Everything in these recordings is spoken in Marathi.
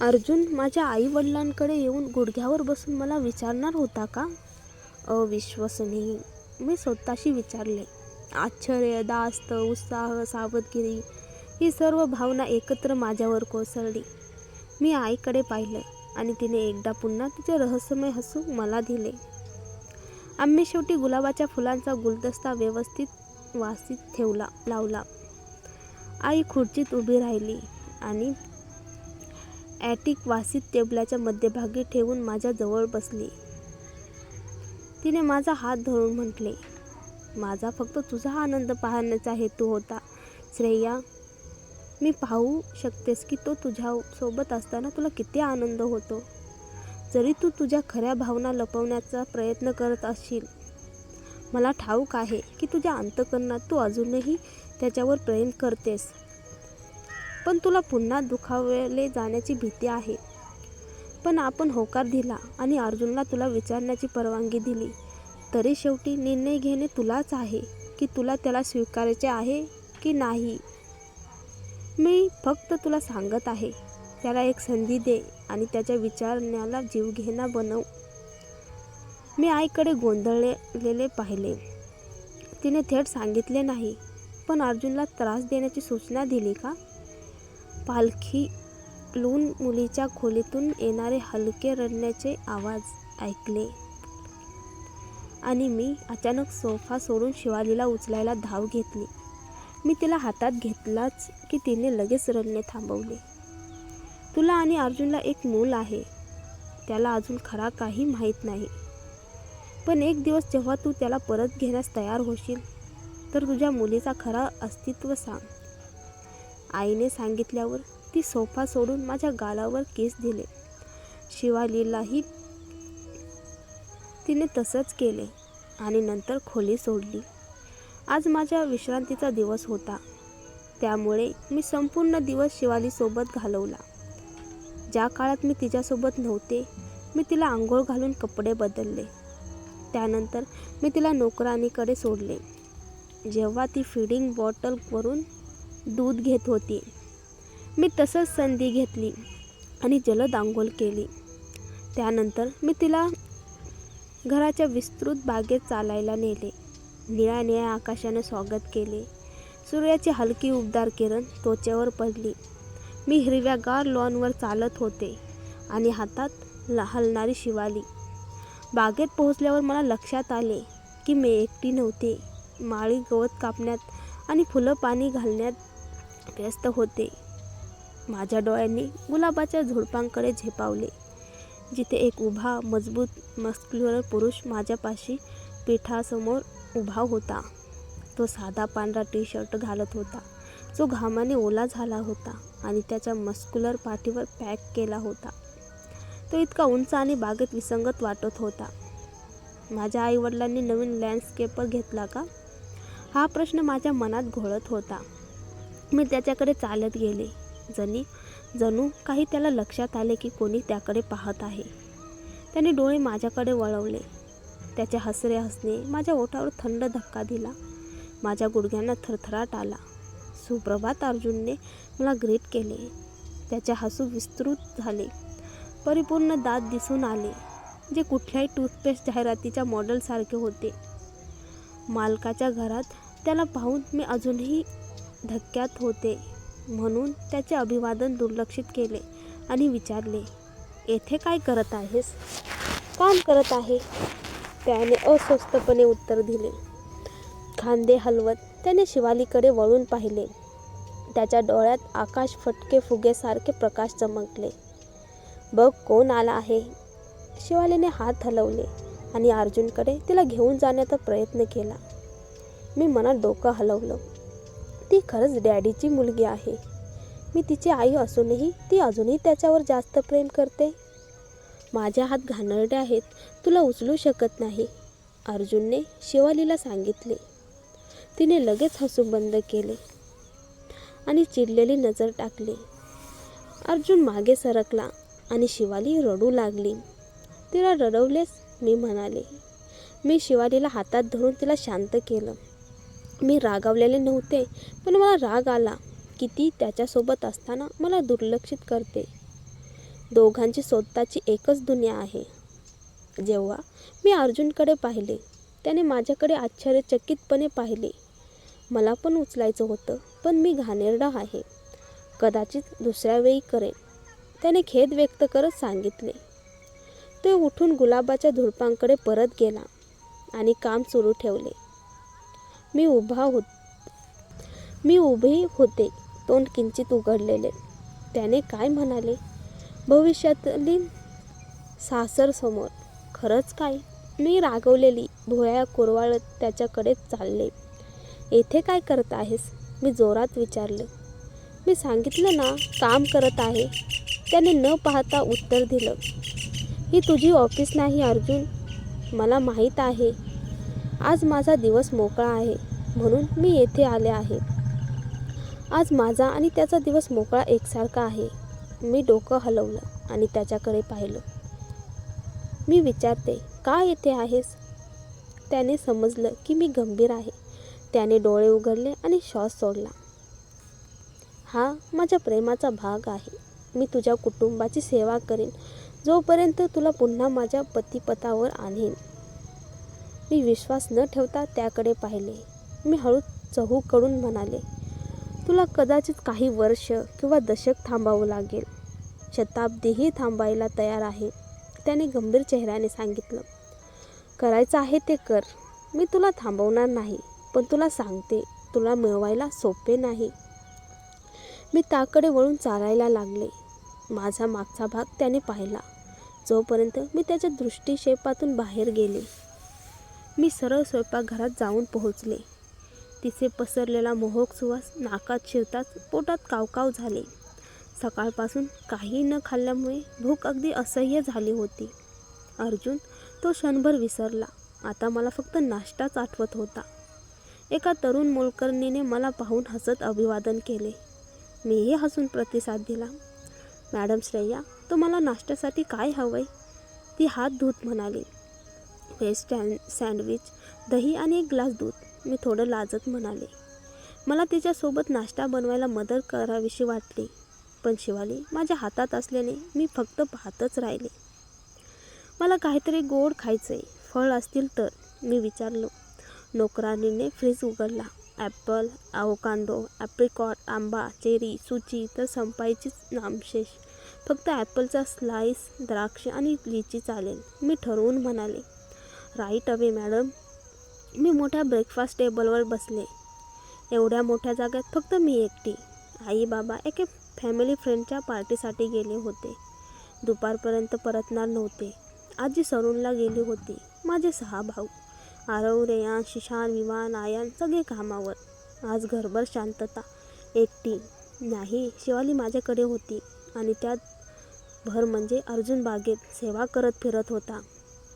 अर्जुन माझ्या आईवडिलांकडे येऊन गुडघ्यावर बसून मला विचारणार होता का? अविश्वसनीय, मी स्वतःशी विचारले. आश्चर्य, दास्त, उत्साह, सावधगिरी ही सर्व भावना एकत्र माझ्यावर कोसळली. मी आईकडे पाहिलं आणि तिने एकदा पुन्हा तिचे रहस्यमय हसू मला दिले. आम्ही शेवटी गुलाबाच्या फुलांचा गुलदस्ता व्यवस्थित वासीत लावला. आई खुर्चीत उभी राहिली आणि ॲटिक वासीत टेबलाच्या मध्यभागी ठेवून माझ्या जवळ बसली. तिने माझा हात धरून म्हटले, माझा फक्त तुझा आनंद पाहण्याचा हेतू होता श्रेया. मी पाहू शकतेस की तो तुझ्यासोबत असताना तुला किती आनंद होतो. जरी तू तुझ्या खऱ्या भावना लपवण्याचा प्रयत्न करत असशील, मला ठाऊक आहे की तुझ्या अंतःकरणात तू अजूनही त्याच्यावर प्रेम करतेस. पण तुला पुन्हा दुखावले जाण्याची भीती आहे. पण आपण होकार दिला आणि अर्जुनला तुला विचारण्याची परवानगी दिली, तरी शेवटी निर्णय घेणे तुलाच आहे की तुला त्याला स्वीकारायचे आहे की नाही. मी फक्त तुला सांगत आहे, त्याला एक संधी दे आणि त्याच्या विचारण्याला जीवघेणा बनव. मी आईकडे गोंधळलेले पाहिले. तिने थेट सांगितले नाही, पण अर्जुनला त्रास देण्याची सूचना दिली का? पालखीतून मुलीच्या खोलीतून येणारे हलके रडण्याचे आवाज ऐकले आणि मी अचानक सोफा सोडून शिवालीला उचलायला धाव घेतली. मी तिला हातात घेतलाच की तिने लगेच रडणे थांबवले. तुला आणि अर्जुनला एक मूल आहे. त्याला अजून खरा काही माहीत नाही. पण एक दिवस जेव्हा तू त्याला परत घेण्यास तयार होशील, तर तुझ्या मुलीचा खरा अस्तित्व सांग. आईने सांगितल्यावर ती सोफा सोडून माझ्या गालावर किस दिले. शिवालीलाही तिने तसंच केले आणि नंतर खोली सोडली. आज माझ्या विश्रांतीचा दिवस होता, त्यामुळे मी संपूर्ण दिवस शिवालीसोबत घालवला. ज्या काळात मी तिच्यासोबत नव्हते, मी तिला आंघोळ घालून कपडे बदलले. त्यानंतर मी तिला नोकराणीकडे सोडले. जेव्हा ती फीडिंग बॉटलवरून दूध घेत होती, मी तसंच संधी घेतली आणि जलद आंघोळ केली. त्यानंतर मी तिला घराच्या विस्तृत बागेत चालायला नेले. निळ्या निळ्या आकाशाने स्वागत केले. सूर्याची हलकी उबदार किरण त्वचेवर पडली. मी हिरव्यागार लॉनवर चालत होते आणि हातात हलणारी शिवाली. बागेत पोहोचल्यावर मला लक्षात आले की मी एकटी नव्हते. माळी गवत कापण्यात आणि फुलं पाणी घालण्यात व्यस्त होते. माझ्या डोळ्यांनी गुलाबाच्या झुडपांकडे झेपावले, जिथे एक उभा, मजबूत, मस्क्युलर पुरुष माझ्यापाशी पिठासमोर उभा होता. तो साधा पांढरा टी-शर्ट घालत होता, जो घामाने ओला झाला होता आणि त्याच्या मस्क्युलर पाठीवर पॅक केला होता. तो इतका उंच आणि बागेत विसंगत वाटत होता. माझ्या आईवडिलांनी नवीन लँडस्केपर घेतला का? हा प्रश्न माझ्या मनात घोळत होता. मी त्याच्याकडे चालत गेले. जणू काही त्याला लक्षात आले की कोणी त्याकडे पाहत आहे. त्याने डोळे माझ्याकडे वळवले. त्याचे हसरे हसणे माझ्या ओठावर थंड धक्का दिला. माझ्या गुडघ्यांना थरथराट आला. सुप्रभात, अर्जुनने मला ग्रीट केले. त्याचे हसू विस्तृत झाले. परिपूर्ण दात दिसून आले, जे कुठल्याही टूथपेस्ट जाहिरातीच्या मॉडेलसारखे होते. मालकाच्या घरात त्याला पाहून मी अजूनही धक्क्यात होते, म्हणून त्याचे अभिवादन दुर्लक्षित केले आणि विचारले, येथे काय करत आहेस? काम करत आहे, त्याने अस्वस्थपणे उत्तर दिले. खांदे हलवत त्याने शिवालीकडे वळून पाहिले. त्याच्या डोळ्यात आकाश फटके फुगेसारखे प्रकाश चमकले. बघ कोण आला आहे. शिवालीने हात हलवले आणि अर्जुनकडे तिला घेऊन जाण्याचा प्रयत्न केला. मी मनात डोकं हलवलं. ती खरंच डॅडीची मुलगी आहे. मी तिची आई असूनही ती अजूनही त्याच्यावर जास्त प्रेम करते. माझे हात घाणेरडे आहेत, तुला उचलू शकत नाही, अर्जुनने शिवालीला सांगितले. तिने लगेच हसू बंद केले आणि चिडलेली नजर टाकली. अर्जुन मागे सरकला आणि शिवाली रडू लागली. तिला रडवलेस? मी म्हणाले. मी शिवालीला हातात धरून तिला शांत केलं. मी रागावलेले नव्हते, पण मला राग आला की ती त्याच्यासोबत असताना मला दुर्लक्षित करते. दोघांची स्वतःची एकच दुनिया आहे. जेव्हा मी अर्जुनकडे पाहिले, त्याने माझ्याकडे आश्चर्यचकितपणे पाहिले. मला पण उचलायचं होतं, पण मी घाणेरडा आहे. कदाचित दुसऱ्या वेळी करेन, त्याने खेद व्यक्त करत सांगितले. तो उठून गुलाबाच्या झुडपांकडे परत गेला आणि काम सुरू ठेवले. मी उभी होते, तोंड किंचित उघडलेले. त्याने काय म्हणाले? भविष्यातली सासरसमोर. खरंच काय? मी रागवलेली भुवया कुरवाळत त्याच्याकडे चालले. येथे काय करत आहेस? मी जोरात विचारले. मी सांगितलं ना, काम करत आहे, त्याने न पाहता उत्तर दिलं. ही तुझी ऑफिस नाही अर्जुन, मला माहीत आहे. आज माझा दिवस मोकळा आहे, म्हणून मी येथे आले आहे. आज माझा आणि त्याचा दिवस मोकळा एकसारखा आहे. मी डोकं हलवलं आणि त्याच्याकडे पाहिलं. मी विचारते, का येथे आहेस? त्याने समजलं की मी गंभीर आहे. त्याने डोळे उघडले आणि श्वास सोडला. हा माझ्या प्रेमाचा भाग आहे. मी तुझ्या कुटुंबाची सेवा करेन जोपर्यंत तुला पुन्हा माझ्या पतिपथावर आणेन. मी विश्वास न ठेवता त्याकडे पाहिले. मी हळूच चहूकडून म्हणाले, तुला कदाचित काही वर्ष किंवा दशक थांबावं लागेल. शताब्दीही थांबायला तयार आहे. त्याने गंभीर चेहऱ्याने सांगितलं. करायचं आहे ते कर. मी तुला थांबवणार नाही, पण तुला सांगते, तुला मिळवायला सोपे नाही. मी त्याकडे वळून चालायला लागले. माझा मागचा भाग त्याने पाहिला, जोपर्यंत मी त्याच्या दृष्टिक्षेपातून बाहेर गेले. मी सरळ स्वयंपाकघरात जाऊन पोहोचले. तिचे पसरलेला मोहक सुवास नाकात शिरताच पोटात कावकाव झाले. सकाळपासून काही न खाल्ल्यामुळे भूक अगदी असह्य झाली होती. अर्जुन तो क्षणभर विसरला. आता मला फक्त नाश्ताच आठवत होता. एका तरुण मोलकरणीने मला पाहून हसत अभिवादन केले. मीही हसून प्रतिसाद दिला. मॅडम श्रेया, तुम्हाला नाश्त्यासाठी काय हवंय? ती हात धुत म्हणाली. व्हेज सँडविच, दही आणि एक ग्लास दूध. मी थोडं लाजत म्हणाले. मला तिच्यासोबत नाश्ता बनवायला मदत करावीशी वाटली, पण शिवाली माझ्या हातात असल्याने मी फक्त पाहतच राहिले. मला काहीतरी गोड खायचंय, फळ असतील तर, मी विचारलो. नोकराणीने फ्रीज उघडला. ॲपल, ॲव्होकाडो, ॲप्रिकॉट, आंबा, चेरी, सुची तर संपायचीच नामशेष. फक्त ॲपलचा स्लाईस, द्राक्ष आणि लिची चालेल, मी ठरवून म्हणाले. Right away madam. मी मोठ्या ब्रेकफास्ट टेबलवर बसले. एवढ्या मोठ्या जागेत फक्त मी एकटी. आई बाबा एके फॅमिली फ्रेंडच्या पार्टीसाठी गेले होते. दुपारपर्यंत परतणार नव्हते. आजी सलूनला गेली होती. माझे 6 भाऊ, आरव, रेयान, शिशान, विमान, आयान सगळे कामावर. आज घरभर शांतता. एकटी नाही, शिवाली माझ्याकडे होती आणि त्यात भर म्हणजे अर्जुन बागेत सेवा करत फिरत होता.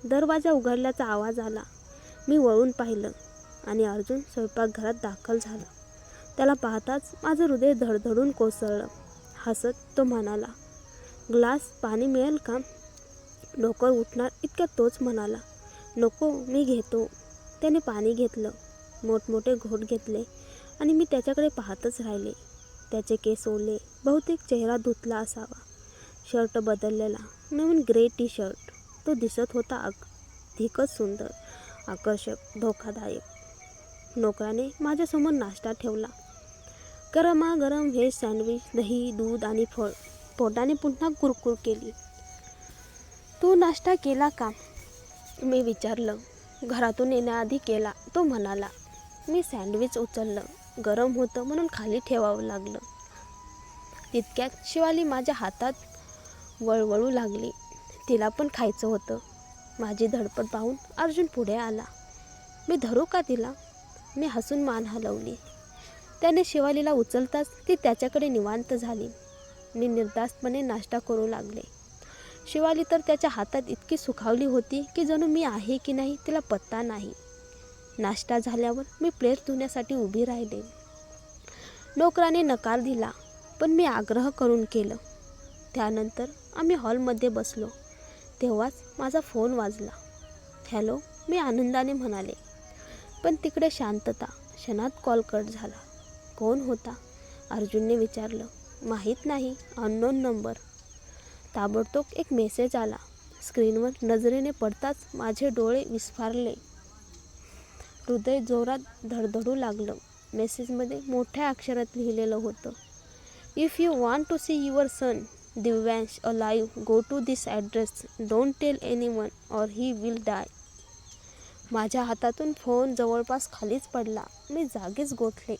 दरवाजा उघडल्याचा आवाज आला. मी वळून पाहिलं आणि अर्जुन स्वयंपाकघरात दाखल झाला. त्याला पाहताच माझं हृदय धडधडून कोसळलं. हसत तो म्हणाला, ग्लास पाणी मिळेल का? नोकर उठणार इतक्यात तोच म्हणाला, नको, मी घेतो. त्याने पाणी घेतलं, मोठमोठे घोट घेतले आणि मी त्याच्याकडे पाहतच राहिले. त्याचे केस ओले, बहुतेक चेहरा धुतला असावा. शर्ट बदललेला, नवीन ग्रे टी शर्ट. तो दिसत होता अधिकच सुंदर, आकर्षक, धोकादायक. नोकराने माझ्यासमोर नाश्ता ठेवला. गरमागरम व्हेज सँडविच, दही, दूध आणि फळ. पोटाने पुन्हा कुरकुर केली. तू नाश्ता केला का? मी विचारलं. घरातून येण्याआधी केला, तो म्हणाला. मी सँडविच उचललं. गरम होतं म्हणून खाली ठेवावं लागलं. तितक्यात शिवाली माझ्या हातात वळवळू लागली. तिला पण खायचं होतं. माझी धडपड पाहून अर्जुन पुढे आला. मी धरू का तिला? मी हसून मान हलवली. त्याने शिवालीला उचलताच ती त्याच्याकडे निवांत झाली. मी निर्धास्तपणे नाश्ता करू लागले. शिवाली तर त्याच्या हातात इतकी सुखावली होती की जणू मी आहे की नाही तिला पत्ता नाही. नाश्ता झाल्यावर मी प्लेट धुण्यासाठी उभी राहिले. नोकराने नकार दिला, पण मी आग्रह करून केलं. त्यानंतर आम्ही हॉलमध्ये बसलो. तेव्हाच माझा फोन वाजला. हॅलो, मी आनंदाने म्हणाले. पण तिकडे शांतता. क्षणात कॉल कट झाला. कोण होता? अर्जुनने विचारलं. माहीत नाही, अननोन नंबर. ताबडतोब एक मेसेज आला. स्क्रीनवर नजरेने पडताच माझे डोळे विस्फारले. हृदय जोरात धडधडू लागलं. मेसेजमध्ये मोठ्या अक्षरात लिहिलेलं होतं, if you want to see your son Divyansh alive, go to this address, don't tell anyone or he will die. माझ्या हातातून फोन जवळपास खालीच पडला. मी जागीच गोठले.